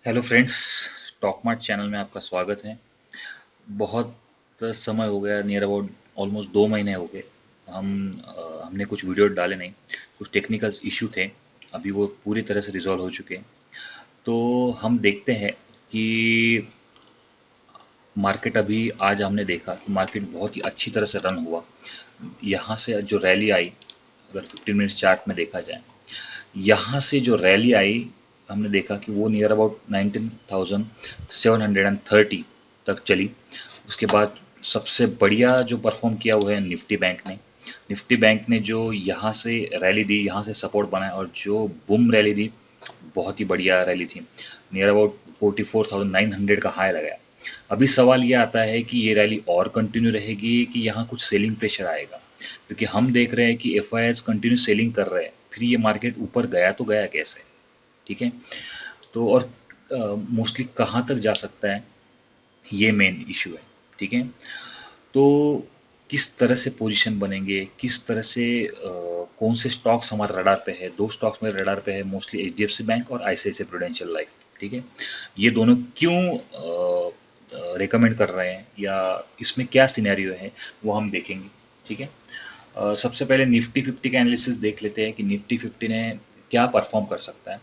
Hello friends, stock mart channel में आपका स्वागत है। बहुत समय हो गया, नियर अबाउट ऑलमोस्ट 2 महीने हो गए। हमने कुछ वीडियो डाले नहीं, कुछ टेक्निकल इशू थे। अभी वो पूरी तरह से रिजॉल्व हो चुके हैं। तो हम देखते हैं कि मार्केट, अभी आज हमने देखा कि मार्केट बहुत ही अच्छी तरह से रन हुआ। यहाँ से जो रैली आई, अगर 15 मिनट्स चार्ट में देखा जाए, यहाँ से जो रैली आई, हमने देखा कि वो नियर अबाउट 19,730 तक चली। उसके बाद सबसे बढ़िया जो परफॉर्म किया वो है निफ्टी बैंक ने। निफ्टी बैंक ने जो यहाँ से रैली दी, यहाँ से सपोर्ट बनाया और जो बुम रैली दी, बहुत ही बढ़िया रैली थी। नियर अबाउट 44,900 का हाई लगाया। अभी सवाल ये आता है कि ये रैली और कंटिन्यू रहेगी कि यहाँ कुछ सेलिंग प्रेशर आएगा, क्योंकि हम देख रहे हैं कि F I S continue selling कर रहे हैं। फिर ये मार्केट ऊपर गया तो गया कैसे? ठीक है। तो और मोस्टली कहाँ तक जा सकता है, ये मेन इशू है। ठीक है। तो किस तरह से पोजीशन बनेंगे, किस तरह से कौन से स्टॉक्स हमारे रडार पे है? दो स्टॉक्स मेरे रडार पे है, mostly H D F C bank और I C I C I prudential life. ठीक है। ये दोनों क्यों रिकमेंड कर रहे हैं, या इसमें क्या सिनेरियो है, वो हम देखेंगे। ठीक है। सबसे पहले निफ्टी फिफ्टी का एनालिसिस देख लेते हैं कि निफ्टी फिफ्टी ने क्या परफॉर्म कर सकता है।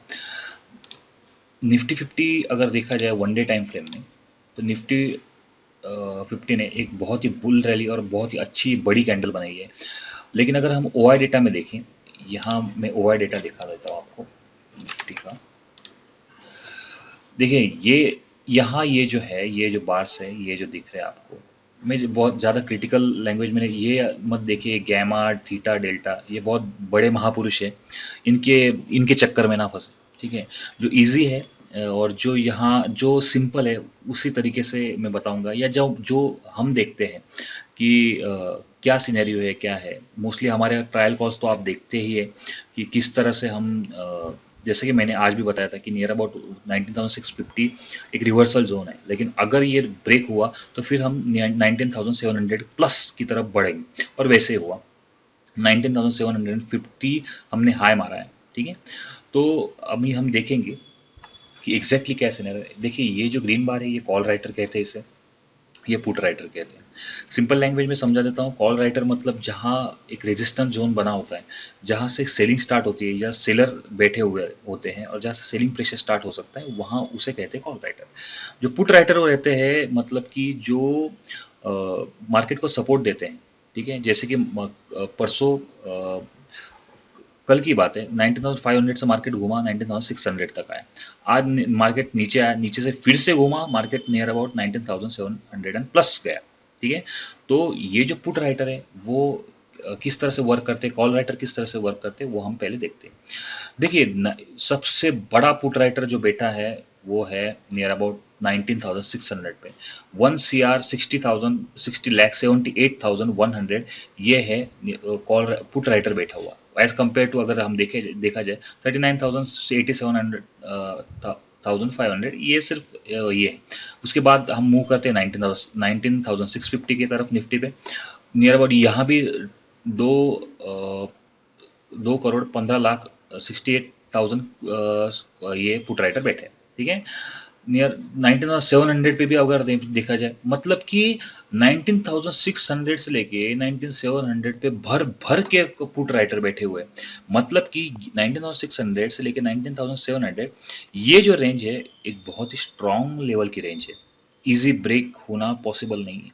निफ्टी फिफ्टी अगर देखा जाए वन डे टाइम फ्रेम में, तो निफ्टी फिफ्टी ने एक बहुत ही बुल रैली और बहुत ही अच्छी बड़ी कैंडल बनाई है। लेकिन अगर हम ओ आई डेटा में देखें, यहाँ मैं ओ आई डेटा दिखा देता हूँ आपको निफ्टी का। देखिए, यहाँ ये जो है, ये जो बार्स है, ये जो दिख रहे हैं आपको, मैं बहुत ज़्यादा क्रिटिकल लैंग्वेज में ये मत देखिए। गैमा, थीटा, डेल्टा, ये बहुत बड़े महापुरुष है। इनके इनके चक्कर में ना फंसे। ठीक है। जो इजी है और जो यहाँ जो सिंपल है, उसी तरीके से मैं बताऊंगा, या जो जो हम देखते हैं कि क्या सिनेरियो है, क्या है। मोस्टली हमारे ट्रायल कॉल्स तो आप देखते ही है कि किस तरह से हम जैसे कि मैंने आज भी बताया था कि नियर अबाउट 19,650 एक रिवर्सल जोन है। लेकिन अगर ये ब्रेक हुआ तो फिर हम 19,700 प्लस की तरफ बढ़ेंगे, और वैसे हुआ। 19,750 हमने हाई मारा है। ठीक है। तो अभी हम देखेंगे कि एग्जैक्टली क्या सिनेरियो है। देखिए, ये जो ग्रीन बार है, ये कॉल राइटर कहते हैं इसे, ये पुट राइटर कहते हैं। सिंपल लैंग्वेज में समझा देता हूँ। कॉल राइटर मतलब जहाँ एक रेजिस्टेंस जोन बना होता है, जहाँ से सेलिंग स्टार्ट होती है या सेलर बैठे हुए होते हैं, और जहाँ से सेलिंग प्रेशर स्टार्ट हो सकता है, वहाँ उसे कहते हैं कॉल राइटर। जो पुट राइटर वो रहते हैं, मतलब कि जो मार्केट को सपोर्ट देते हैं। ठीक है। जैसे कि परसों कल की बात है, 19,500 से मार्केट घूमा, 19,600 तक आया। आज मार्केट नीचे आया, नीचे से फिर से घूमा, market near about 19,700 and plus गया। ठीक है। तो ये जो पुट राइटर है वो किस तरह से वर्क करते हैं, कॉल राइटर किस तरह से वर्क करते हैं, वो हम पहले देखते हैं। देखिए, सबसे बड़ा पुट राइटर जो बैठा है वो है नियर अबाउट 19,600 पे। 1 CR 60,000, 60,78,100, ये है कॉल पुट राइटर बैठा हुआ। एज कम्पेयर टू, अगर हम देखा जाए 39,000 से 87,500, ये सिर्फ ये है। उसके बाद हम मूव करते हैं 19,650 की तरफ निफ्टी पे। नियर अबाउट यहाँ भी दो 2,15,00,000, 68,000 ये पुट राइटर बैठे हैं। ठीक है। नियर 19,700 पे भी अगर देखा जाए, मतलब कि 19,600 से लेके 19,700 पे भर भर के पुट राइटर बैठे हुए हैं। मतलब कि 19,600 से लेके 19,700, ये जो रेंज है, एक बहुत ही स्ट्रांग लेवल की रेंज है। इजी ब्रेक होना पॉसिबल नहीं है।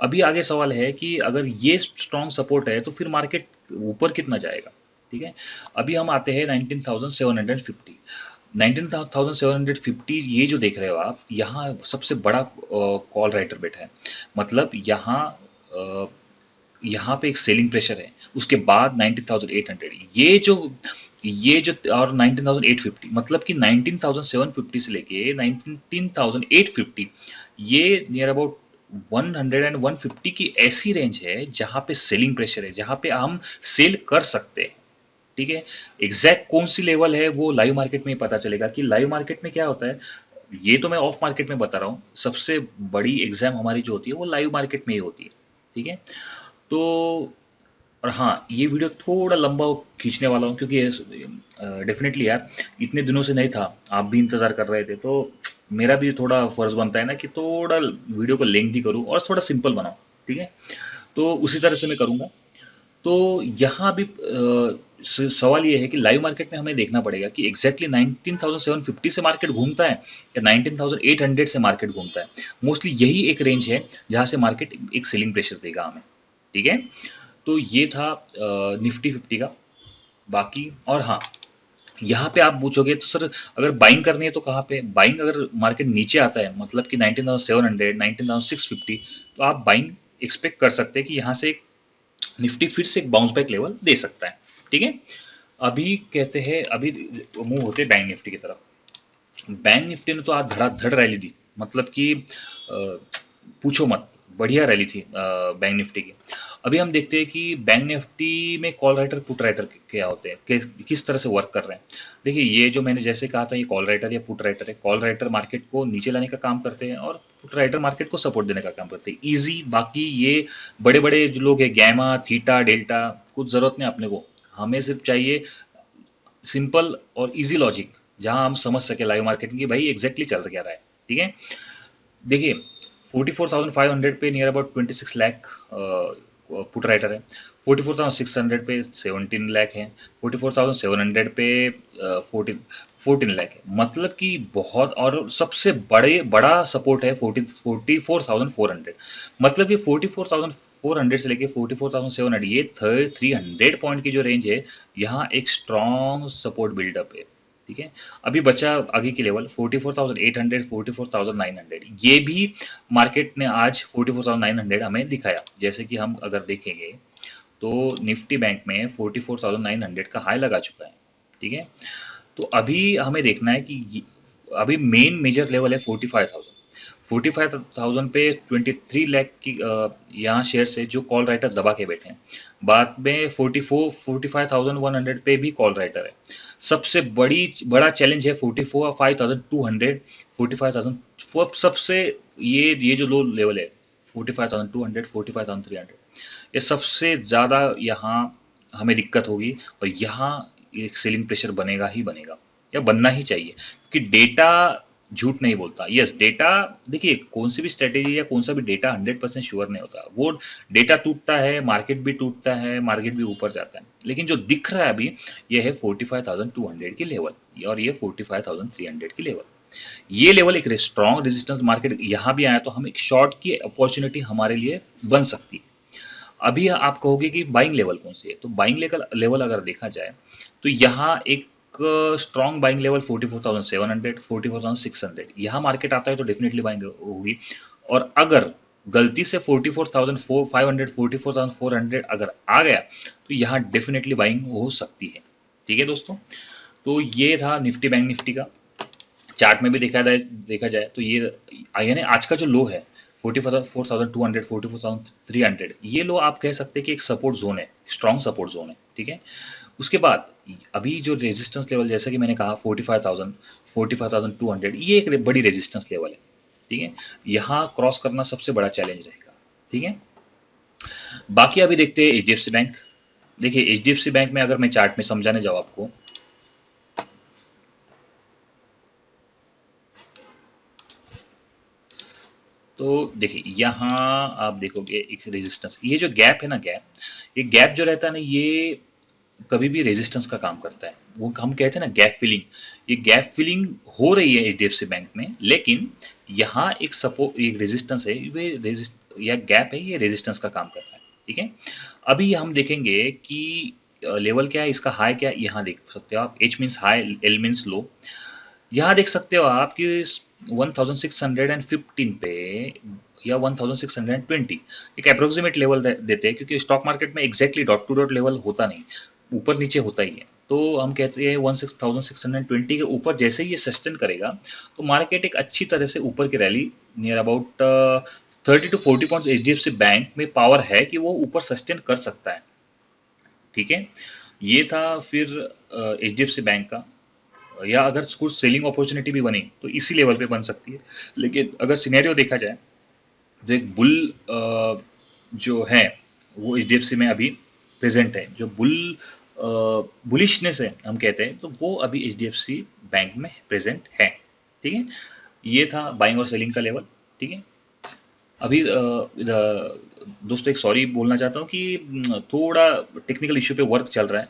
अभी आगे सवाल है कि अगर ये स्ट्रांग सपोर्ट है तो फिर मार्केट ऊपर कितना जाएगा? ठीक है। अभी हम आते हैं 19,750। 19,750, ये जो देख रहे हो आप, यहाँ सबसे बड़ा कॉल राइटर बैठा है। मतलब यहाँ पे एक सेलिंग प्रेशर है। उसके बाद 19,800, ये जो और 19,850, मतलब कि 19,750 से लेके 19,850, ये नियर अबाउट 100 एंड 150 की ऐसी रेंज है जहाँ पे सेलिंग प्रेशर है, जहाँ पे हम सेल कर सकते हैं। ठीक है। एग्जैक्ट कौन सी लेवल है वो लाइव मार्केट में ही पता चलेगा कि लाइव मार्केट में क्या होता है। ये तो मैं ऑफ मार्केट में बता रहा हूँ। सबसे बड़ी एग्जाम हमारी जो होती है वो लाइव मार्केट में ही होती है। ठीक है। तो और हाँ, ये वीडियो थोड़ा लंबा खींचने वाला हूँ क्योंकि डेफिनेटली यार इतने दिनों से नहीं था, आप भी इंतज़ार कर रहे थे, तो मेरा भी थोड़ा फ़र्ज़ बनता है ना कि थोड़ा वीडियो को लेंथी करूँ और थोड़ा सिंपल बनाऊँ, ठीक है? तो उसी तरह से मैं करूँगा। तो यहाँ भी सवाल ये है कि लाइव मार्केट में हमें देखना पड़ेगा कि एग्जैक्टली 19,750 से मार्केट घूमता है या 19,800 से मार्केट घूमता है। मोस्टली यही एक रेंज है जहाँ से मार्केट एक सेलिंग प्रेशर देगा हमें, ठीक है? तो ये था निफ्टी फिफ्टी का। बाकी और हाँ, यहाँ पे आप पूछोगे तो सर अगर बाइंग करनी है तो कहाँ पे बाइंग, अगर मार्केट नीचे आता है मतलब कि 19,700 19,650, तो आप बाइंग एक्सपेक्ट कर सकते हैं कि यहाँ से निफ्टी फिर से एक बाउंस बैक लेवल दे सकता है, ठीक है? अभी कहते हैं, अभी मूव होते हैं बैंक निफ्टी की तरफ। बैंक निफ्टी ने तो आज धड़ाधड़ रैली दी, मतलब कि पूछो मत, बढ़िया रैली थी बैंक निफ्टी की। अभी हम देखते हैं कि बैंक निफ्टी में कॉल राइटर पुट राइटर क्या होते हैं, किस तरह से वर्क कर रहे हैं। देखिए, ये जो मैंने जैसे कहा था, ये कॉल राइटर या पुट राइटर है। कॉल राइटर मार्केट को नीचे लाने का काम करते हैं और पुट राइटर मार्केट को सपोर्ट देने का काम करते हैं, इजी। बाकी ये बड़े बड़े जो लोग हैं, गैमा थीटा डेल्टा, कुछ जरूरत नहीं अपने को, हमें सिर्फ चाहिए सिंपल और इजी लॉजिक, जहां हम समझ सके लाइव मार्केटिंग की भाई एग्जैक्टली चल क्या रहा है, ठीक है? देखिए, 44,500 पे near about 26 lakh put writer है। 44,600 पे 17 लाख है। 44,700 पे 14 लाख है। मतलब कि बहुत, और सबसे बड़ा सपोर्ट है 44,400। मतलब कि 44,400 से लेके 44,700, ये 300 पॉइंट की जो रेंज है, यहाँ एक स्ट्रॉन्ग सपोर्ट बिल्डअप है, ठीक है? अभी बचा आगे की लेवल 44,800 44,900, ये भी मार्केट ने आज 44,900 हमें दिखाया। जैसे कि हम अगर देखेंगे तो निफ्टी बैंक में 44,900 का हाई लगा चुका है, ठीक है? तो अभी हमें देखना है कि अभी मेन मेजर लेवल है 45,000। 45,000 पे 23 लाख की यहाँ शेयर से जो कॉल राइटर दबा के बैठे हैं। बाद में 45,100 पे भी कॉल राइटर है। सबसे बड़ा चैलेंज है 45,200, 45,000, सबसे ये जो लो लेवल है 45,200, 45,300, ये सबसे ज़्यादा यहाँ हमें दिक्कत होगी। और यहाँ एक सेलिंग प्रेशर बनेगा ही बनेगा, या बनना ही चाहिए, क्योंकि डेटा झूठ नहीं बोलता। यस, डेटा, देखिए कौन सी भी स्ट्रेटेजी या कौन सा भी डेटा 100% श्योर नहीं होता। वो डेटा टूटता है, मार्केट भी टूटता है, मार्केट भी ऊपर जाता है, लेकिन जो दिख रहा है अभी, ये है 45,200 की लेवल, और ये 45,300 की लेवल। ये लेवल एक स्ट्रॉन्ग रेजिस्टेंस, मार्केट यहाँ भी आया तो हम एक शॉर्ट की अपॉर्चुनिटी हमारे लिए बन सकती है। अभी आप कहोगे कि बाइंग लेवल कौन सी है, तो बाइंग लेवल अगर देखा जाए तो यहाँ एक स्ट्रॉन्ग बाइंग लेवल 44,700 44,600, यहाँ मार्केट आता है तो डेफिनेटली बाइंग होगी। और अगर गलती से 44,500 44,400 अगर आ गया तो यहाँ डेफिनेटली बाइंग हो सकती है, ठीक है दोस्तों? तो ये था निफ्टी बैंक निफ्टी का। चार्ट में भी देखा जाए तो ये यानी आज का जो लो है 44,200 44,300, ये लो आप कह सकते हैं कि एक सपोर्ट जोन है, स्ट्रॉन्ग सपोर्ट जोन है, ठीक है? उसके बाद अभी जो रेजिस्टेंस लेवल, जैसा कि मैंने कहा 45,000 45,200, ये एक बड़ी रेजिस्टेंस लेवल है, ठीक है? यहाँ क्रॉस करना सबसे बड़ा चैलेंज रहेगा, ठीक है? बाकी अभी देखते हैं एच बैंक। देखिए, एच बैंक में अगर मैं चार्ट में समझाने जाऊँ आपको, तो देखिए यहाँ आप देखोगे एक रेजिस्टेंस, ये जो गैप है ना, ये गैप जो रहता है ना, ये कभी भी रेजिस्टेंस का काम करता है। वो हम कहते हैं ना गैप फिलिंग, ये गैप फिलिंग हो रही है एचडीएफसी बैंक में, लेकिन यहाँ एक सपोर्ट, एक रेजिस्टेंस है, वे रेजिस्ट या गैप है, ये रेजिस्टेंस का काम कर रहा है, ठीक है? अभी हम देखेंगे कि लेवल क्या है, इसका हाई क्या है, यहाँ देख सकते हो आप। H means high, L means low. यहाँ देख सकते हो आप कि 1615 पे या 1620 एक अप्रोक्सीमेट लेवल देते हैं, क्योंकि स्टॉक मार्केट में exactly dot to dot level होता नहीं, ऊपर नीचे होता ही है। तो हम कहते हैं 16,620 के ऊपर जैसे ही ये सस्टेन करेगा तो मार्केट एक अच्छी तरह से ऊपर की rally near about 30 to 40 point H D F C bank में पावर है कि वो ऊपर सस्टेन कर सकता है, ठीक है? ये था फिर H D F C bank का। या अगर कुछ सेलिंग अपॉर्चुनिटी भी बनी तो इसी लेवल पे बन सकती है। लेकिन अगर सिनेरियो देखा जाए तो एक बुल जो है वो एच में अभी प्रेजेंट है, जो बुलिशनेस है हम कहते हैं, तो वो अभी एचडीएफसी बैंक में प्रेजेंट है। ठीक है, ये था बाइंग और सेलिंग का लेवल। ठीक है, अभी दोस्तों एक सॉरी बोलना चाहता हूँ कि थोड़ा टेक्निकल इश्यू पे वर्क चल रहा है,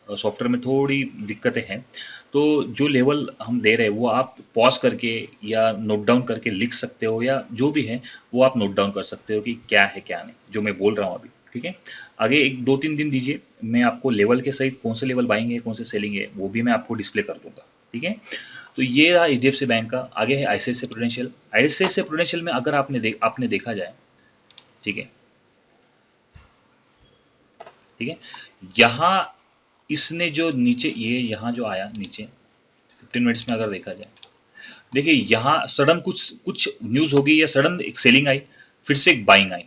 सॉफ्टवेयर में थोड़ी दिक्कतें हैं। तो जो लेवल हम दे रहे हैं वो आप पॉज करके या नोट डाउन करके लिख सकते हो, या जो भी है वो आप नोट डाउन कर सकते हो कि क्या है क्या नहीं जो मैं बोल रहा हूँ अभी। ठीक है, आगे एक 2-3 दिन दीजिए, मैं आपको लेवल के सहित कौन से लेवल बाइंग है कौन से सेलिंग है वो भी मैं आपको डिस्प्ले कर दूंगा। ठीक है, तो ये रहा एचडीएफसी बैंक का। आगे है आईसीआईसीआई प्रूडेंशियल। आईसीआईसीआई प्रूडेंशियल में अगर आपने देखा जाए, ठीक है, ठीक है, यहाँ इसने जो नीचे ये यहाँ जो आया नीचे 15 मिनट्स में अगर देखा जाए, देखिए यहाँ सडन कुछ कुछ न्यूज होगी या सडन एक सेलिंग आई, फिर से एक बाइंग आई।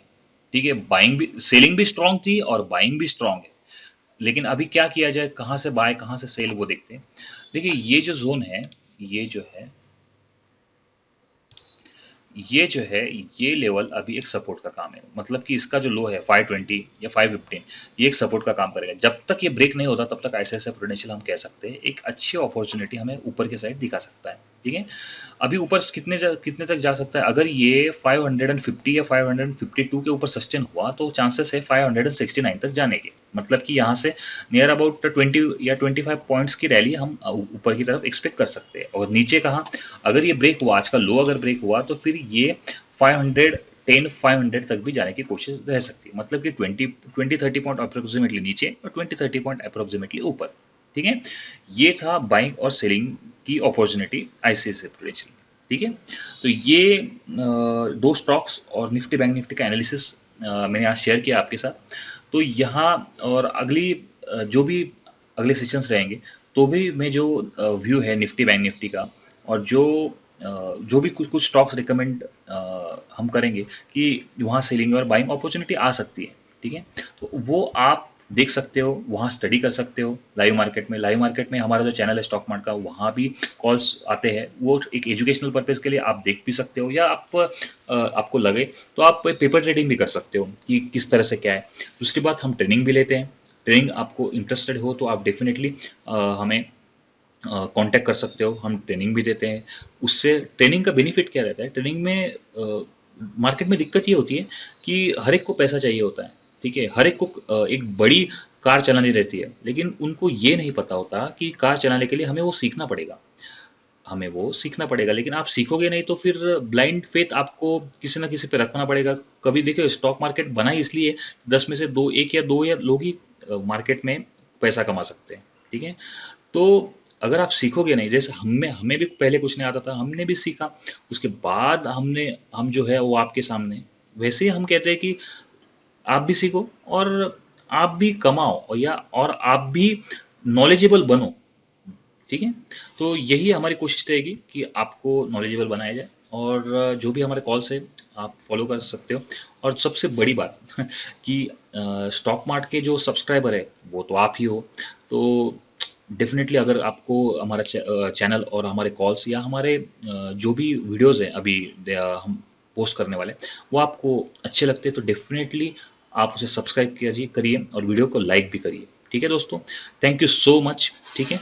ठीक है, बाइंग भी, सेलिंग भी स्ट्रांग थी और बाइंग भी स्ट्रांग है। लेकिन अभी क्या किया जाए, कहाँ से बाय कहाँ से सेल वो देखते हैं। देखिए ये जो जोन है, ये जो है, ये जो है, ये लेवल अभी एक सपोर्ट का काम है। मतलब कि इसका जो लो है 520 या 515, ये एक सपोर्ट का काम करेगा। जब तक ये ब्रेक नहीं होता तब तक ऐसे प्रोडेंशियल हम कह सकते हैं एक अच्छी अपॉर्चुनिटी हमें ऊपर की साइड दिखा सकता है। ठीक है, अभी ऊपर कितने तक जा सकता है, अगर ये 550 या 552 के ऊपर सस्टेन हुआ तो चांसेस है 569 तक जाने के। मतलब कि यहाँ से नियर अबाउट 20 या 25 पॉइंट्स की रैली हम ऊपर की तरफ एक्सपेक्ट कर सकते हैं। और नीचे कहाँ, अगर ये ब्रेक हुआ, आज का लो अगर ब्रेक हुआ तो फिर ये 510 500 तक भी जाने की कोशिश रह सकती है। मतलब कि 20-30 पॉइंट अप्रोक्सीमेटली नीचे और 20-30 पॉइंट अप्रोक्सीमेटली ऊपर। ठीक है, ये था बाइंग और सेलिंग की अपॉर्चुनिटी आईसीआईसीआई प्रूडेंशियल। ठीक है, तो ये दो स्टॉक्स और निफ्टी बैंक निफ्टी का एनालिसिस मैंने आज शेयर किया आपके साथ। तो यहाँ और अगली जो भी अगले सेशंस रहेंगे तो भी मैं जो व्यू है निफ्टी बैंक निफ्टी का, और जो भी कुछ कुछ स्टॉक्स रिकमेंड हम करेंगे कि वहाँ सेलिंग और बाइंग अपॉर्चुनिटी आ सकती है। ठीक है, तो वो आप देख सकते हो, वहाँ स्टडी कर सकते हो लाइव मार्केट में हमारा जो चैनल है स्टॉक मार्ट का, वहाँ भी कॉल्स आते हैं। वो एक एजुकेशनल पर्पज़ के लिए आप देख भी सकते हो, या आपको लगे तो आप पेपर ट्रेडिंग भी कर सकते हो कि किस तरह से क्या है। दूसरी बात, हम ट्रेनिंग भी लेते हैं। ट्रेनिंग आपको इंटरेस्टेड हो तो आप डेफिनेटली हमें कांटेक्ट कर सकते हो, हम ट्रेनिंग भी देते हैं। उससे ट्रेनिंग का बेनिफिट क्या रहता है, ट्रेनिंग में मार्केट में दिक्कत ये होती है कि हर एक को पैसा चाहिए होता है। ठीक है, हर एक को एक बड़ी कार चलानी रहती है, लेकिन उनको ये नहीं पता होता कि कार चलाने के लिए हमें वो सीखना पड़ेगा, हमें वो सीखना पड़ेगा। लेकिन आप सीखोगे नहीं तो फिर ब्लाइंड फेथ आपको किसी ना किसी पे रखना पड़ेगा। कभी देखिए स्टॉक मार्केट बना ही इसलिए 10 में से दो, एक या दो या लोग ही मार्केट में पैसा कमा सकते हैं। ठीक है, तो अगर आप सीखोगे नहीं, जैसे हमें हमें भी पहले कुछ नहीं आता था, हमने भी सीखा, उसके बाद हम जो है वो आपके सामने, वैसे ही हम कहते हैं कि आप भी सीखो और आप भी कमाओ, और आप भी नॉलेजेबल बनो। ठीक है, तो यही हमारी कोशिश रहेगी कि आपको नॉलेजेबल बनाया जाए, और जो भी हमारे कॉल्स है आप फॉलो कर सकते हो। और सबसे बड़ी बात कि स्टॉक मार्ट के जो सब्सक्राइबर है वो तो आप ही हो। तो डेफिनेटली अगर आपको हमारा चैनल और हमारे कॉल्स या हमारे जो भी वीडियोस हैं अभी हम पोस्ट करने वाले, वो आपको अच्छे लगते हैं तो डेफिनेटली आप उसे सब्सक्राइब करिए और वीडियो को लाइक भी करिए। ठीक है दोस्तों, थैंक यू सो मच। ठीक है।